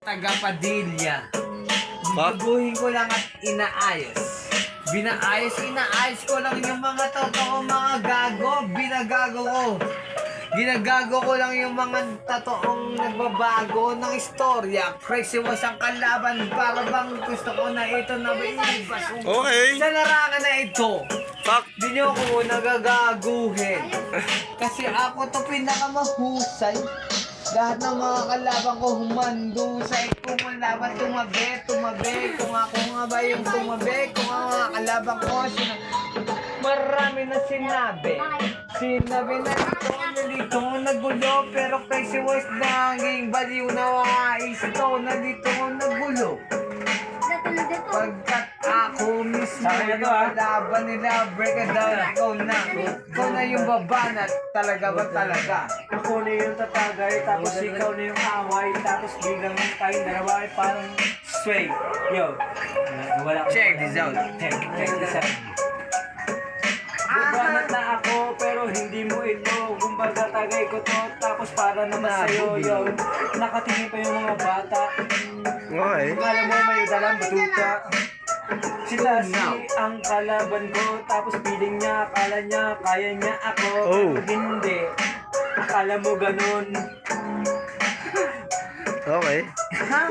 Taga Padilla. Baguhin ko lang at inaayos. Inaayos ko lang yung mga totoong mga gago. Ginagago ko lang yung mga totoong nagbabago ng istorya. Crazy was ang kalaban para bang gusto ko na ito na maibas. Okay. Sa larangan na ito, Fuck. di nyo ko nagagaguhin. Kasi ako to pinakamahusay. Lahat ng mga kalaban ko humandusay. Kung ang laban tumabi. Kung ako nga ba yung tumabi. Kung ang mga kalaban ko marami na sinabi. Sinabi na ito, nalito nagulo. Pero crazy was naging baliw na wais ito. Nalito nagulo. Pagkat ako mismo yung kalaban nila, break it down, ikaw na yung babanat, talaga ba talaga? Ako na yung tatagay, tapos ikaw na yung away, tapos biglang tayong dalawa ay parang sway. Yo, wala ko. Check this out. Check this out. Babanat na ako, pero hindi mo ito. Kumbaga tagay ko to, tapos para naman sa'yo, yo. Nakatingin pa yung mga bata. Okay. Kala mo may dalang batuta. Sila ang kalaban ko, tapos piling niya, akala niya, kaya niya ako. Oh. Pero hindi. Akala mo ganun. Okay. Ha?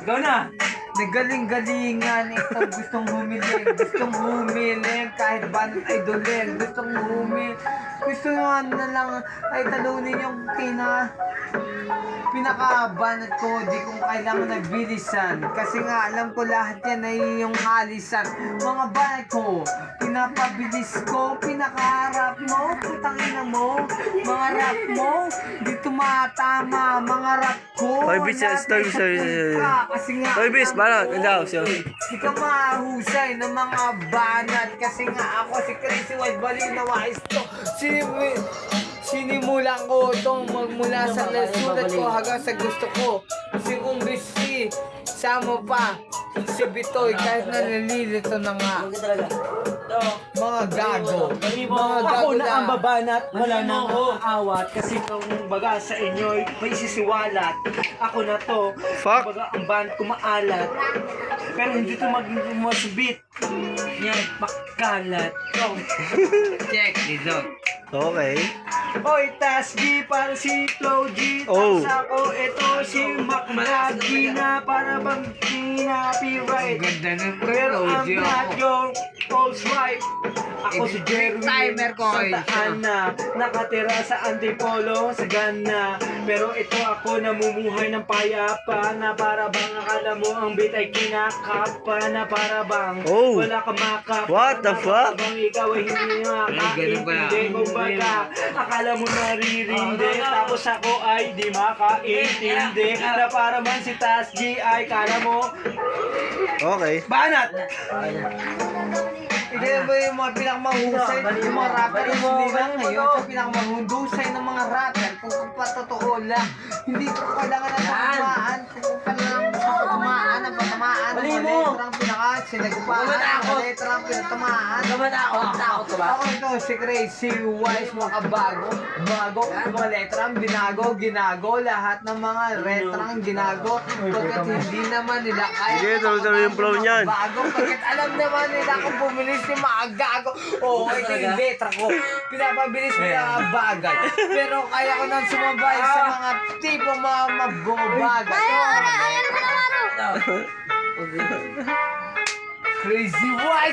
Ikaw na! Nagaling-galingan ito, gustong humiling kahit banat ay dulin, gusto nga na lang ay talunin yung pinakabanat ko, di ko kailangan nagbilisan kasi nga alam ko lahat yan ay yung halisan. Mga banat ko, pinapabilis ko, pinakaharap mo, putangina mo, mga rap mo, di tumatama, mga rap ko. Hoy, bis, story. Kasi nga, Hoy, bis, banat. Andaw, siya. di ka mahusay ng mga banat kasi nga ako si Crazy White baliw na wais to. Sinimulan ko itong magmula sa nasulat ko hanggang sa gusto ko. Si Umbisi, sama pa, si Bitoy kahit na nalilito na nga. Mga gago. Mga gago Ako na ang babanat, wala nang aawat. Kasi kung baga sa inyo'y may sisiwalat. Ako na to, Fuck. baga ang band ko maalat. Pero hindi to maging masubit. Yan, makalat. So, Check this out. Okay. Oy, Tas G para si Flow G. Oh. Tapos ako, ito si Mac Malagi na para bang copyright. Ang ganda ng Pero I'm Rojo not ako. your old swipe. Ako si Jerwin Timer ko, Santa Ana. Nakatira sa Antipolo, sa Gana. Pero ito ako namumuhay ng payapa. Na para bang akala mo ang beat ay kinakapa. Na para bang Oh. wala ka makapa. What the Na fuck? para bang ikaw ay hindi ganun pala. makaintindi. Kumbaga, akala mo naririndi. Tapos ako ay di makaintindi. Na para man si Tas G ay kala mo Okay. banat. Hindi ba yung mga pinakamahusay, yung mga rapper yung sinilang ngayon sa pinakamahusay ng mga rapper kung patotoo lang. Hindi ko kailangan ng patamaan, kung kailangan sa patamaan, ang patamaan, ang letrang sinagupahan, ang letrang pinatamaan. Takot ka ba? Ako ito, si Crazy Wise, mga bago, mga letrang ginago, lahat ng mga letrang ginago, pagkat hindi naman nila kaya. Sige, tuloy-tuloy yung flow niyan. Bago, pagkat alam naman nila kung bumilis ni mga gago. Oo, ito yung letra ko. Pinapabilis mo yung bagay. Pero kaya ko nang sumabay sa mga tipong mga mabumabagay. Crazy Wise!